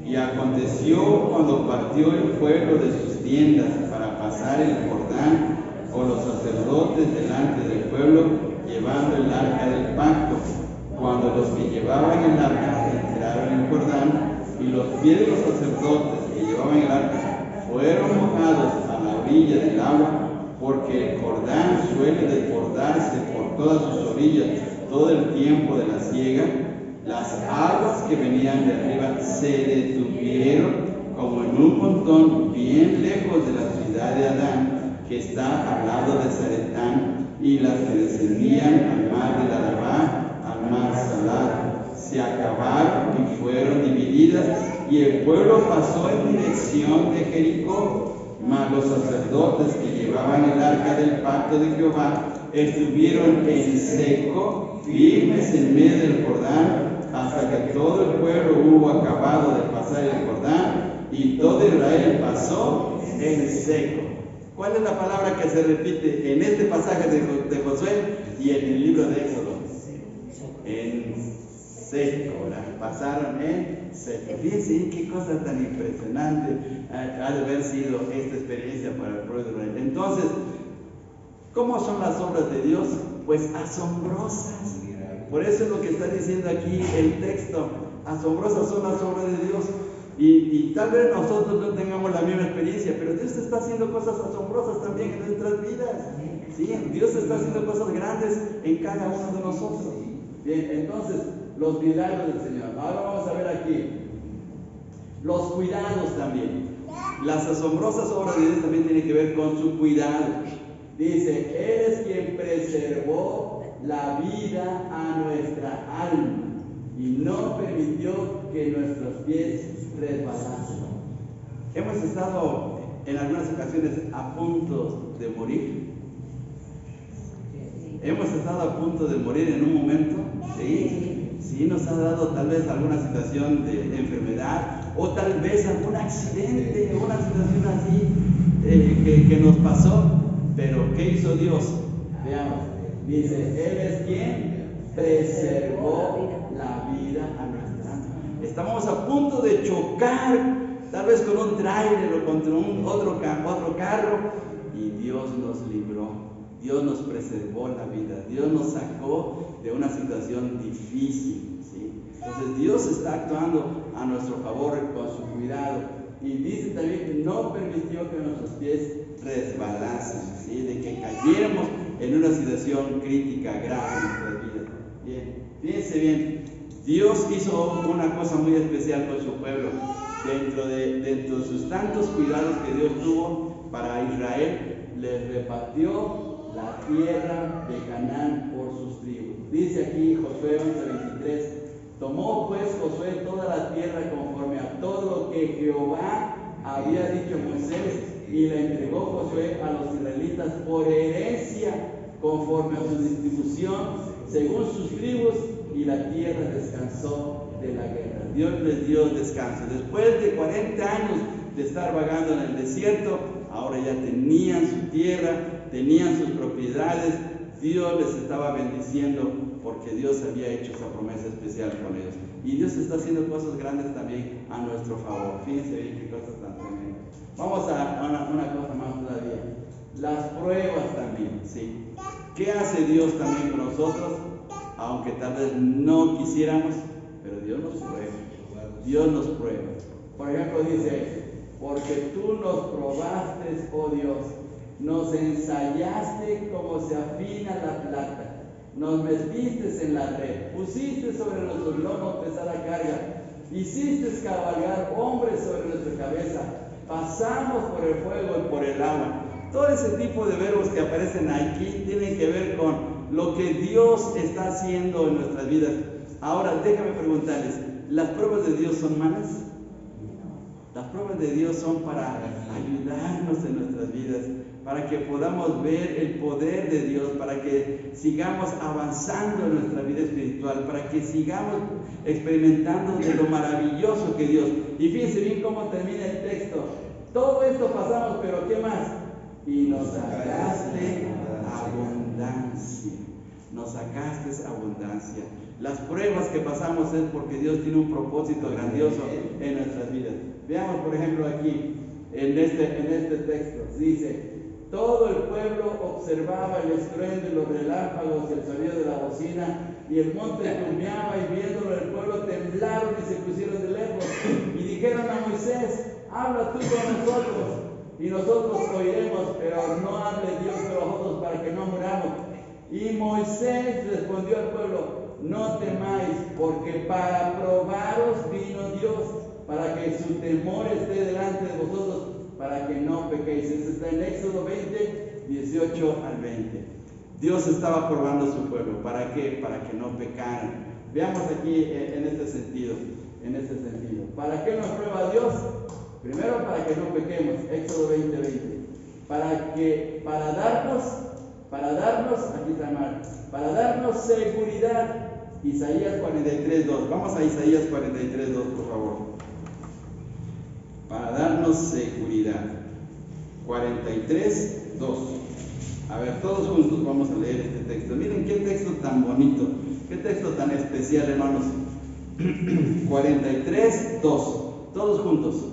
A: y aconteció cuando partió el pueblo de sus tiendas para pasar el Jordán, con los sacerdotes delante del pueblo, llevando el arca del pacto, cuando los que llevaban el arca entraron en el Jordán, y los pies de los sacerdotes que llevaban el arca fueron mojados a la orilla del agua, porque el Jordán suele desbordarse por todas sus orillas todo el tiempo de la siega. Las aguas que venían de arriba se detuvieron como en un montón bien lejos de la ciudad de Adán, que está al lado de Zaretán, y las que descendían al mar de Arabá, al mar Salado, se acabaron y fueron divididas, y el pueblo pasó en dirección de Jericó. Mas los sacerdotes que llevaban el arca del pacto de Jehová estuvieron en seco, firmes en medio del Jordán, hasta que todo el pueblo hubo acabado de pasar el Jordán, y todo Israel pasó en seco. ¿Cuál es la palabra que se repite en este pasaje de Josué y en el libro de Éxodo? En seco, ¿verdad? Pasaron en seco. Fíjense qué cosa tan impresionante ha de haber sido esta experiencia para el pueblo de Israel. Entonces, ¿cómo son las obras de Dios? Pues asombrosas. Por eso es lo que está diciendo aquí el texto. Asombrosas son las obras de Dios. Y tal vez nosotros no tengamos la misma experiencia, pero Dios está haciendo cosas asombrosas también en nuestras vidas. ¿Sí? Dios está haciendo cosas grandes en cada uno de nosotros. Bien, entonces, los milagros del Señor. Ahora vamos a ver aquí los cuidados también. Las asombrosas obras de Dios también tienen que ver con su cuidado. Dice: Él es quien preservó la vida a nuestra alma y no permitió que nuestros pies resbalasen. Hemos estado en algunas ocasiones a punto de morir. Hemos estado a punto de morir en un momento. Sí, nos ha dado tal vez alguna situación de enfermedad, o tal vez algún accidente, una situación así que nos pasó. Pero ¿qué hizo Dios? Veamos. Dice: Él es quien preservó la vida a nuestra alma. Estábamos a punto de chocar, tal vez con un tráiler o contra otro carro, y Dios nos libró. Dios nos preservó la vida. Dios nos sacó de una situación difícil, ¿sí? Entonces Dios está actuando a nuestro favor con su cuidado. Y dice también que no permitió que nuestros pies resbalasen, ¿sí? De que cayéramos en una situación crítica, grave en nuestras vidas. Bien, fíjense bien, Dios hizo una cosa muy especial con su pueblo. Dentro de sus tantos cuidados que Dios tuvo para Israel, les repartió la tierra de Canaán por sus tribus. Dice aquí Josué 11:23, tomó pues Josué toda la tierra conforme a todo lo que Jehová había dicho a Moisés, y la entregó Josué a los israelitas por herencia, conforme a su distribución, según sus tribus, y la tierra descansó de la guerra. Dios les dio descanso. Después de 40 años de estar vagando en el desierto, ahora ya tenían su tierra, tenían sus propiedades. Dios les estaba bendiciendo porque Dios había hecho esa promesa especial con ellos. Y Dios está haciendo cosas grandes también a nuestro favor. Fíjense bien qué cosas tan tremendas. Vamos a una cosa más todavía. Las pruebas también, ¿sí? ¿Qué hace Dios también con nosotros? Aunque tal vez no quisiéramos, pero Dios nos prueba. Dios nos prueba. Por ejemplo, dice, porque tú nos probaste, oh Dios, nos ensayaste como se afina la plata, nos metiste en la red, pusiste sobre nuestros lomos pesada carga, hiciste cabalgar hombres sobre nuestra cabeza, pasamos por el fuego y por el agua. Todo ese tipo de verbos que aparecen aquí tienen que ver con lo que Dios está haciendo en nuestras vidas. Ahora, déjame preguntarles, ¿las pruebas de Dios son malas? Las pruebas de Dios son para ayudarnos en nuestras vidas, para que podamos ver el poder de Dios, para que sigamos avanzando en nuestra vida espiritual, para que sigamos experimentando de lo maravilloso que Dios. Y fíjense bien cómo termina el texto. Todo esto pasamos, pero ¿qué más? Y nos sacaste abundancia. Nos sacaste abundancia. Las pruebas que pasamos es porque Dios tiene un propósito grandioso en nuestras vidas. Veamos, por ejemplo, aquí, en este texto, dice, todo el pueblo observaba el estruendo y los relámpagos y el sonido de la bocina, y el monte humeaba, y viéndolo el pueblo temblaron y se pusieron de lejos, y dijeron a Moisés, habla tú con nosotros, y nosotros oiremos, pero no hable Dios con nosotros para que no muramos. Y Moisés respondió al pueblo, no temáis, porque para probaros vino Dios, para que su temor esté delante de vosotros, para que no pequéis. Eso está en Éxodo 20, 18 al 20. Dios estaba probando a su pueblo. ¿Para qué? Para que no pecaran. Veamos aquí en este sentido. ¿Para qué nos prueba Dios? Primero, para que no pequemos. Éxodo 20, 20. Para darnos seguridad. Isaías 43, 2. Vamos a Isaías 43, 2, por favor. Para darnos seguridad. 43, 2. A ver, todos juntos vamos a leer este texto. Miren qué texto tan bonito, qué texto tan especial, hermanos. 43, 2. Todos juntos.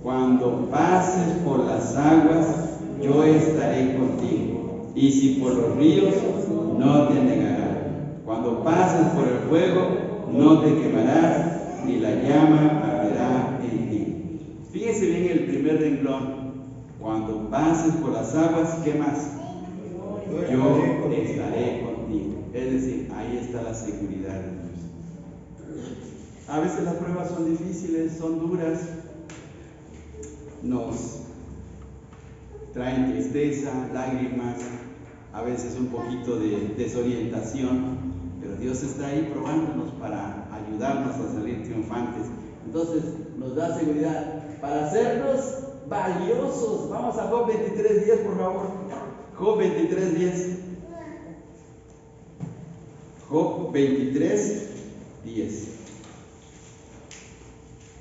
A: Cuando pases por las aguas, yo estaré contigo. Y si por los ríos, no te negará. Cuando pases por el fuego, no te quemarás, ni la llama arderá en ti. Fíjense bien el primer renglón. Cuando pases por las aguas, ¿qué más? Yo estaré contigo. Es decir, ahí está la seguridad de Dios. A veces las pruebas son difíciles, son duras, nos traen tristeza, lágrimas, a veces un poquito de desorientación, pero Dios está ahí probándonos para ayudarnos a salir triunfantes. Entonces nos da seguridad para hacernos valiosos. Vamos a Job 23:10, por favor. Job 23:10. Job 23:10.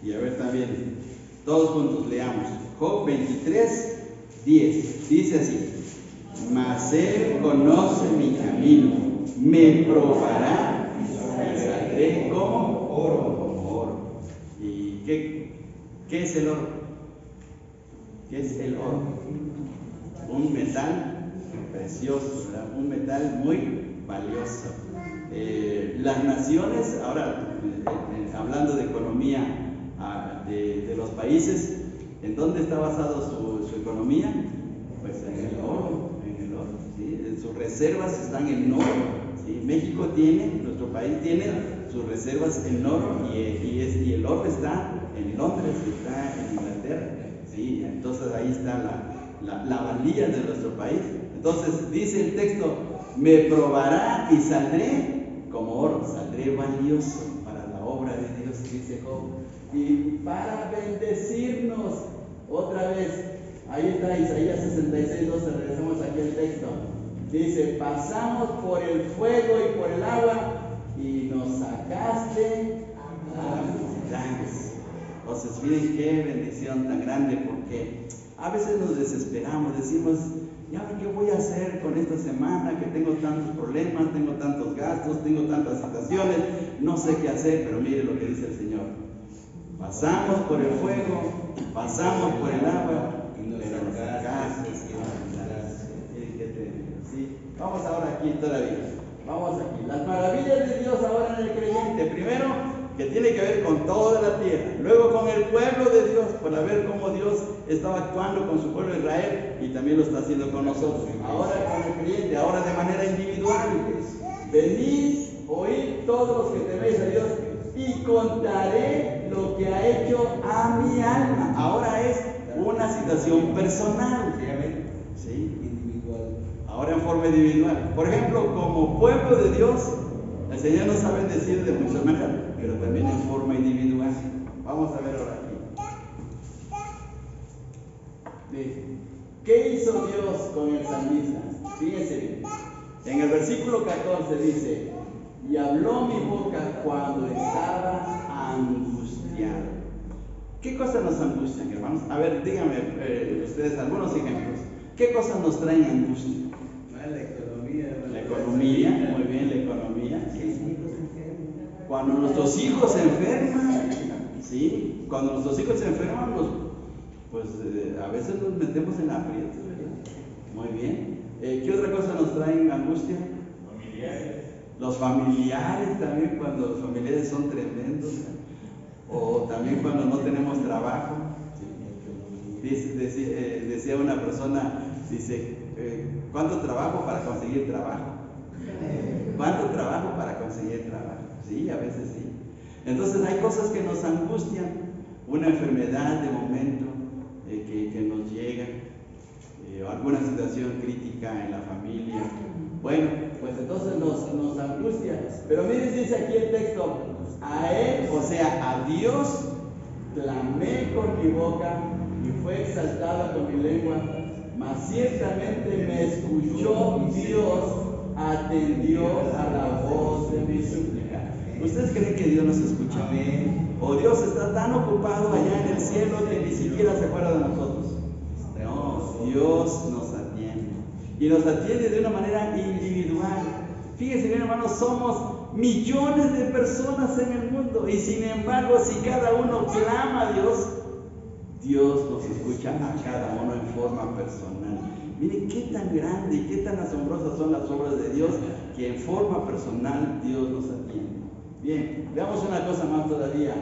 A: Y a ver también, todos juntos leamos. Job 23:10. Dice así: mas él conoce mi camino, me probará y saldré como oro. ¿Y qué es el oro? ¿Qué es el oro? Un metal precioso, ¿verdad? Un metal muy valioso. Las naciones, ahora hablando de economía de los países, ¿En dónde está basado su economía? Pues en el oro, ¿sí? Sus reservas están en oro, ¿sí? México tiene, nuestro país tiene sus reservas en oro y el oro está en Londres, está en Inglaterra, ¿sí? Entonces ahí está la valía de nuestro país. Entonces dice el texto, me probará y saldré como oro, saldré valioso para la obra de Dios, dice Job, y para bendecirnos. Otra vez, ahí está Isaías 66:12, regresamos aquí al texto. Dice, pasamos por el fuego y por el agua y nos sacaste a milagros. Entonces, miren qué bendición tan grande, porque a veces nos desesperamos, decimos, ¿y ahora qué voy a hacer con esta semana que tengo tantos problemas, tengo tantos gastos, tengo tantas situaciones, no sé qué hacer? Pero mire lo que dice el Señor. Pasamos por el fuego, pasamos por el agua y nos sacaste. Miren qué tremendo, ¿sí? Vamos ahora aquí todavía. Vamos aquí. Las maravillas de Dios ahora en el creyente. Primero, que tiene que ver con toda la tierra. Luego con el pueblo de Dios, para ver cómo Dios estaba actuando con su pueblo Israel y también lo está haciendo con nosotros. Ahora con el creyente, ahora de manera individual. Venid, oíd todos los que teméis a Dios y contaré lo que ha hecho a mi alma. Ahora es una situación personal, ¿sí? Ahora en forma individual. Por ejemplo, como pueblo de Dios, el Señor nos ha bendecido de muchas maneras, pero también en forma individual. Vamos a ver ahora aquí. ¿Qué hizo Dios con el salmista? Fíjense bien. En el versículo 14 dice, y habló mi boca cuando estaba angustiado. ¿Qué cosas nos angustian, hermanos? A ver, díganme ustedes algunos ejemplos. ¿Qué cosas nos traen angustia?
B: La economía.
A: La economía, muy bien, la economía. Cuando nuestros hijos se enferman, ¿sí? Cuando nuestros hijos se enferman, pues a veces nos metemos en aprietos, ¿verdad? Muy bien. ¿Qué otra cosa nos traen angustia?
B: Familiares.
A: Los familiares también, cuando los familiares son tremendos, o también cuando no tenemos trabajo. Decía una persona, dice, ¿cuánto trabajo para conseguir trabajo? ¿Cuánto trabajo para conseguir trabajo? Sí, a veces sí. Entonces hay cosas que nos angustian, una enfermedad de momento que nos llega, alguna situación crítica en la familia. Bueno, pues entonces nos angustia. Pero miren, dice aquí el texto, a Él, o sea, a Dios, clamé con mi boca y fue exaltada con mi lengua, mas ciertamente me escuchó Dios, atendió a la voz de mi súplica. ¿Ustedes creen que Dios nos escucha? ¿O Dios está tan ocupado allá en el cielo que ni siquiera se acuerda de nosotros? No, Dios nos atiende. Y nos atiende de una manera individual. Fíjense bien, hermanos, somos millones de personas en el mundo. Y sin embargo, si cada uno clama a Dios, Dios nos escucha a cada uno en forma personal. Miren qué tan grande y qué tan asombrosas son las obras de Dios, que en forma personal Dios nos atiende. Bien, veamos una cosa más todavía.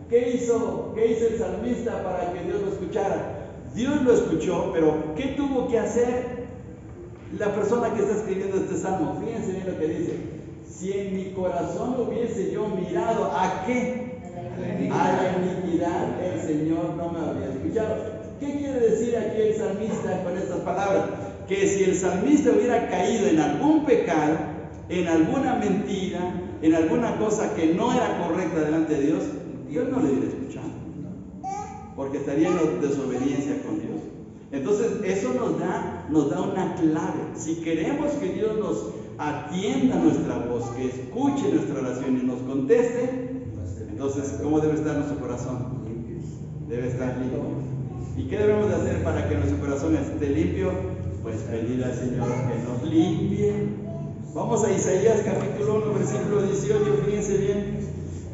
A: ¿Qué hizo el salmista para que Dios lo escuchara? Dios lo escuchó, pero ¿qué tuvo que hacer la persona que está escribiendo este salmo? Fíjense bien lo que dice. Si en mi corazón hubiese yo mirado ¿a qué? A la iniquidad, el Señor no me habría escuchado. ¿Qué quiere decir aquí el salmista con estas palabras? Que si el salmista hubiera caído en algún pecado, en alguna mentira, en alguna cosa que no era correcta delante de Dios, Dios no le hubiera escuchado, porque estaría en desobediencia con Dios. Entonces eso nos da una clave. Si queremos que Dios nos atienda nuestra voz, que escuche nuestra oración y nos conteste, entonces ¿cómo debe estar nuestro corazón? Debe estar limpio. ¿Y qué debemos de hacer para que nuestro corazón esté limpio? Pues pedir al Señor que nos limpie. Vamos a Isaías capítulo 1, versículo 18, fíjense bien.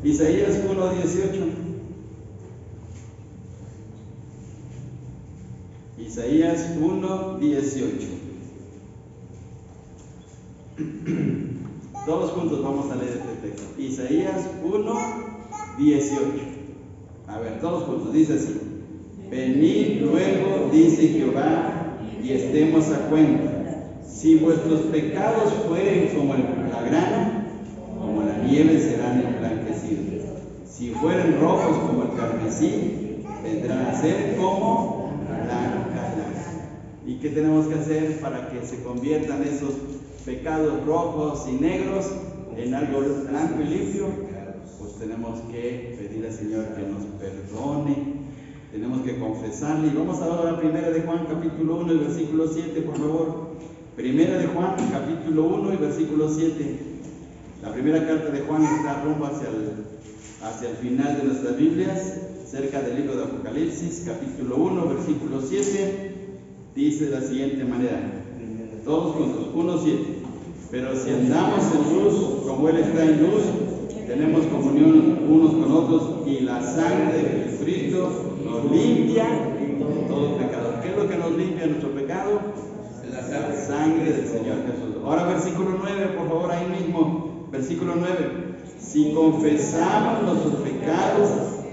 A: Isaías 1, 18. Isaías 1, 18. Todos juntos vamos a leer este texto. Isaías 1, 18. A ver, todos juntos, dice así. venid luego, dice Jehová, y estemos a cuenta. Si vuestros pecados fueren como la grana, como la nieve serán emblanquecidos. Si fueren rojos como el carmesí, vendrán a ser como blanca lana. ¿Y qué tenemos que hacer para que se conviertan esos pecados rojos y negros en algo blanco y limpio? Pues tenemos que pedir al Señor que nos perdone, tenemos que confesarle. Y vamos ahora a 1 de Juan capítulo 1 y versículo 7, por favor. 1 de Juan capítulo 1 y versículo 7. La primera carta de Juan está rumbo hacia el final de nuestras Biblias, cerca del libro de Apocalipsis, capítulo 1, versículo 7. Dice de la siguiente manera, todos juntos, 1:7. Pero si andamos en luz, como Él está en luz, tenemos comunión unos con otros, y la sangre de Jesucristo nos limpia de todo pecado. ¿Qué es lo que nos limpia nuestro pecado? La sangre del Señor Jesús. Ahora versículo 9, por favor, ahí mismo, versículo 9. Si confesamos nuestros pecados,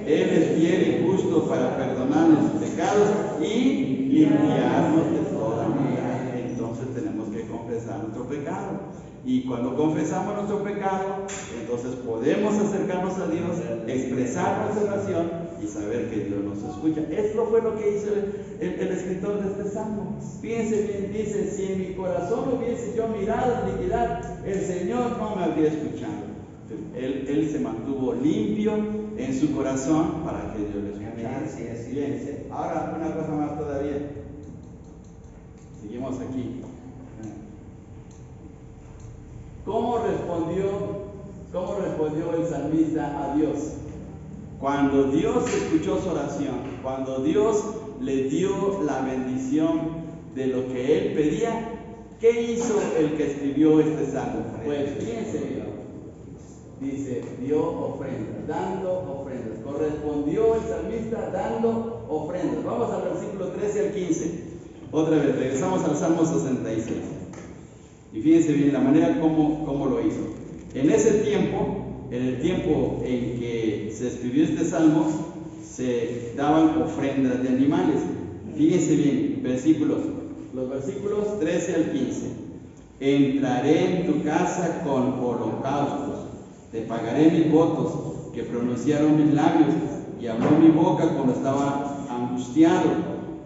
A: Él es fiel y justo para perdonar nuestros pecados y limpiarnos de toda maldad. Entonces tenemos que confesar nuestro pecado. Y cuando confesamos nuestro pecado, entonces podemos acercarnos a Dios, expresar nuestra oración y saber que Dios nos escucha. Esto fue lo que hizo el escritor de este salmo. Fíjense bien, dice, si en mi corazón hubiese yo mirado iniquidad, el Señor no me habría escuchado. Él se mantuvo limpio en su corazón para que Dios le escuchara. Bien, ahora una cosa más todavía. Seguimos aquí. ¿Cómo respondió el salmista a Dios? Cuando Dios escuchó su oración, cuando Dios le dio la bendición de lo que él pedía, ¿qué hizo el que escribió este salmo? Pues fíjense bien, dice, dio ofrendas, dando ofrendas. Correspondió el salmista dando ofrendas. Vamos al versículo 13 al 15. Otra vez, regresamos al Salmo 66. Y fíjense bien la manera como lo hizo. En ese tiempo, en el tiempo en que se escribió este salmo, se daban ofrendas de animales. Fíjense bien, los versículos 13 al 15. Entraré en tu casa con holocaustos, te pagaré mis votos que pronunciaron mis labios, y habló mi boca cuando estaba angustiado.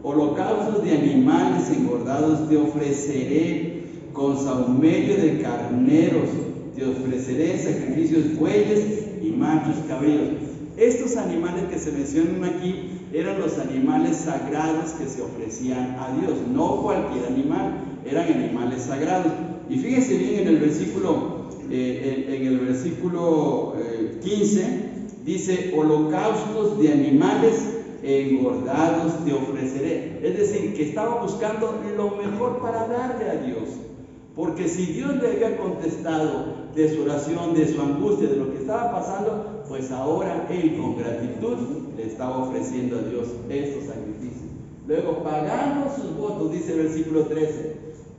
A: Holocaustos de animales engordados te ofreceré, con sahumerio de carneros te ofreceré sacrificios bueyes y machos cabríos. Estos animales que se mencionan aquí eran los animales sagrados que se ofrecían a Dios, no cualquier animal, eran animales sagrados. Y fíjense bien en el versículo 15, dice, holocaustos de animales engordados te ofreceré. Es decir, que estaba buscando lo mejor para darle a Dios. Porque si Dios le había contestado de su oración, de su angustia, de lo que estaba pasando, pues ahora él con gratitud le estaba ofreciendo a Dios estos sacrificios. Luego, pagando sus votos, dice el versículo 13,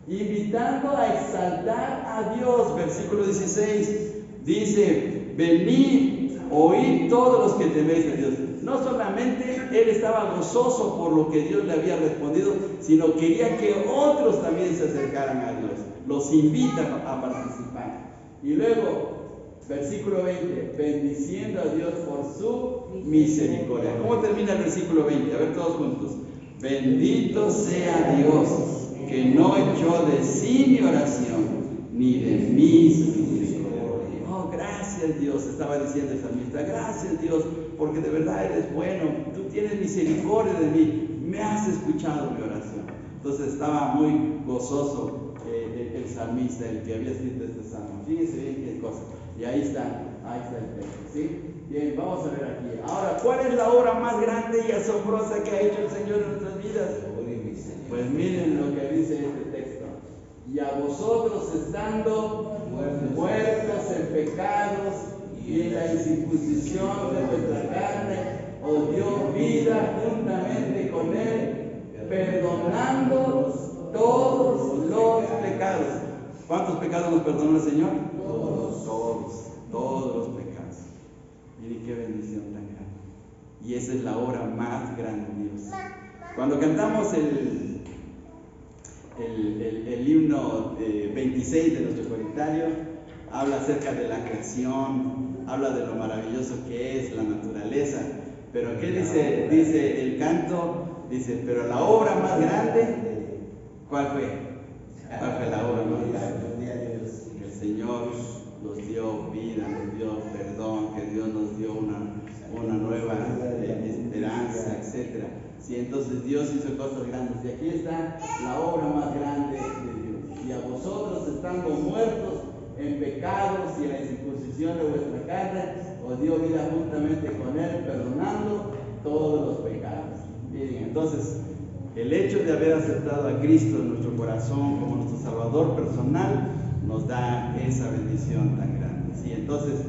A: invitando a exaltar a Dios, versículo 16, dice, venid, oíd todos los que teméis a Dios. No solamente él estaba gozoso por lo que Dios le había respondido, sino quería que otros también se acercaran a Dios. Los invita a participar. Y luego, versículo 20, bendiciendo a Dios por su misericordia. ¿Cómo termina el versículo 20? A ver todos juntos. Bendito sea Dios, que no echó de sí mi oración, ni de mí su misericordia. Oh, gracias Dios, estaba diciendo el salmista, gracias Dios, porque de verdad eres bueno, tú tienes misericordia de mí, me has escuchado mi oración. Entonces estaba muy gozoso el salmista, el que había escrito este salmo. Fíjense bien qué cosa. Y ahí está el texto, ¿sí? Bien, vamos a ver aquí. Ahora, ¿cuál es la obra más grande y asombrosa que ha hecho el Señor en nuestras vidas? Pues miren lo que dice este texto. Y a vosotros estando muertos en pecados y en la incircuncisión de vuestra carne, os dio vida juntamente con Él, perdonándonos todos los pecados. ¿Cuántos pecados nos perdonó el Señor? Todos los pecados. Miren qué bendición tan grande. Y esa es la obra más grande de Dios. Cuando cantamos el himno 26 de nuestro coritario, habla acerca de la creación, habla de lo maravilloso que es la naturaleza. Pero ¿qué dice? Dice el canto, dice, pero la obra más grande, ¿cuál fue? ¿Cuál fue la obra más grande? El Señor nos dio vida, nos dio perdón, que Dios nos dio una nueva esperanza, etc. Sí, entonces Dios hizo cosas grandes. Y aquí está la obra más grande de Dios. Y a vosotros, estando muertos en pecados y en la incircuncisión de vuestra carne, os dio vida juntamente con Él, perdonando todos los pecados. Miren, entonces, el hecho de haber aceptado a Cristo en nuestro corazón como nuestro Salvador personal nos da esa bendición tan grande. ¿Sí? Entonces,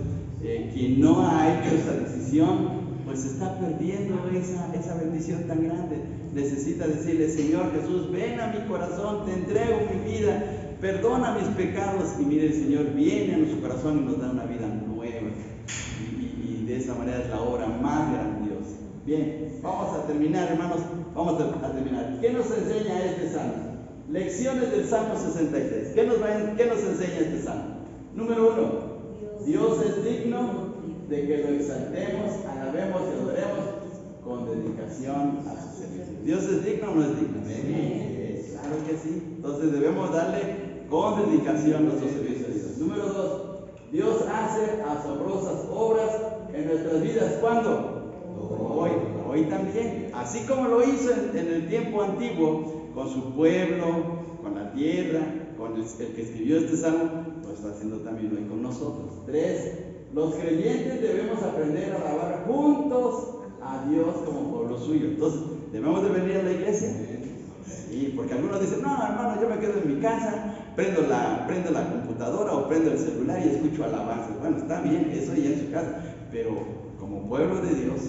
A: quien no ha hecho esa decisión, pues está perdiendo esa bendición tan grande. Necesita decirle: Señor Jesús, ven a mi corazón, te entrego mi vida, perdona mis pecados. Y mire, el Señor viene a nuestro corazón y nos da una vida nueva. Y de esa manera es la obra más grandiosa. Bien, vamos a terminar, hermanos. Vamos a terminar. ¿Qué nos enseña este salmo? Lecciones del Salmo 66. ¿Qué nos enseña este salmo? Número 1. Dios es digno de que lo exaltemos, alabemos y adoremos con dedicación a su servicio. ¿Dios es digno o no es digno? Sí, claro que sí. Entonces debemos darle con dedicación nuestro servicio a Dios. Número 2. Dios hace asombrosas obras en nuestras vidas. ¿Cuándo? Hoy también. Así como lo hizo en el tiempo antiguo, con su pueblo, con la tierra, con el que escribió este salmo, lo está haciendo también hoy con nosotros. 3. Los creyentes debemos aprender a alabar juntos a Dios como pueblo suyo. Entonces, ¿debemos de venir a la iglesia? Sí, porque algunos dicen: no, hermano, yo me quedo en mi casa, prendo la computadora o prendo el celular y escucho alabanzas. Bueno, está bien, eso ya en su casa, pero como pueblo de Dios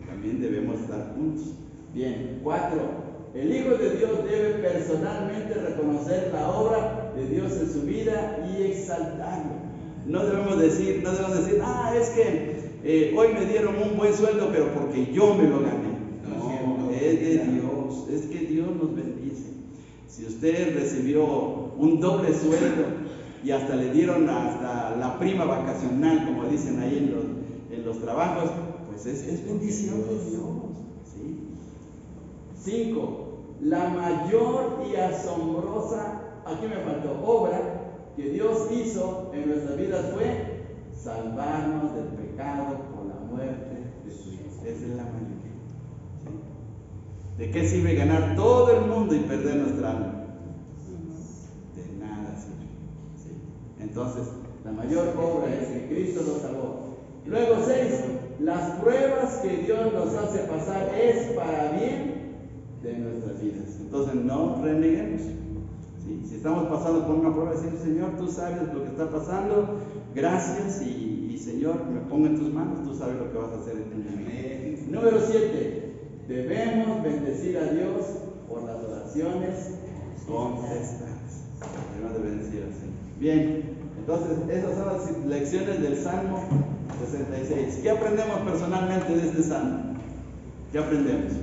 A: también debemos estar juntos. Bien. 4. El Hijo de Dios debe personalmente reconocer la obra de Dios en su vida y exaltarlo. No debemos decir, es que hoy me dieron un buen sueldo, pero porque yo me lo gané. No, es de Dios, es que Dios nos bendice. Si usted recibió un doble sueldo y hasta le dieron hasta la prima vacacional, como dicen ahí en los trabajos, pues es bendición de Dios. ¿Sí? 5. La mayor y asombrosa, aquí me faltó, obra que Dios hizo en nuestras vidas fue salvarnos del pecado por la muerte de su Hijo. Esa es la mayoría. ¿Sí? ¿De qué sirve ganar todo el mundo y perder nuestra alma? De nada sirve. ¿Sí? Entonces, la mayor obra es que Cristo nos salvó. Luego 6. Las pruebas que Dios nos hace pasar es para bien de nuestras vidas. Entonces, no reneguemos. ¿Sí? Si estamos pasando por una prueba, decir: Señor, tú sabes lo que está pasando, gracias, y Señor, me pongo en tus manos, tú sabes lo que vas a hacer en mi vida. Número 7. Debemos bendecir a Dios por las oraciones contestadas. Debemos de bendecir al Señor. Bien, entonces esas son las lecciones del Salmo 66. ¿Qué aprendemos personalmente de este Salmo? ¿Qué aprendemos?